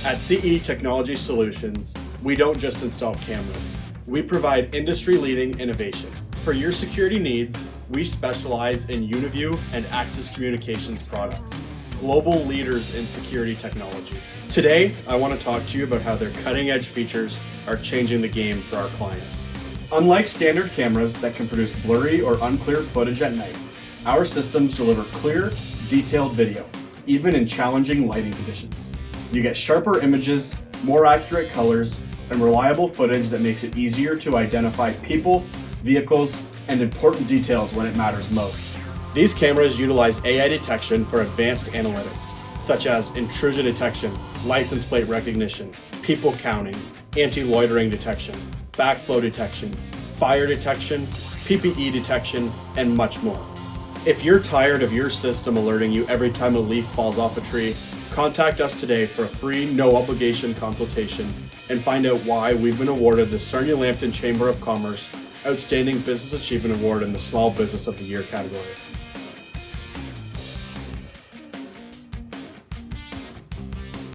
At CE Technology Solutions, we don't just install cameras. We provide industry-leading innovation. For your security needs, we specialize in Uniview and Axis Communications products, global leaders in security technology. Today, I want to talk to you about how their cutting-edge features are changing the game for our clients. Unlike standard cameras that can produce blurry or unclear footage at night, our systems deliver clear, detailed video, even in challenging lighting conditions. You get sharper images, more accurate colors, and reliable footage that makes it easier to identify people, vehicles, and important details when it matters most. These cameras utilize AI detection for advanced analytics, such as intrusion detection, license plate recognition, people counting, anti-loitering detection, backflow detection, fire detection, PPE detection, and much more. If you're tired of your system alerting you every time a leaf falls off a tree, contact us today for a free, no-obligation consultation and find out why we've been awarded the Sarnia-Lambton Chamber of Commerce Outstanding Business Achievement Award in the Small Business of the Year category.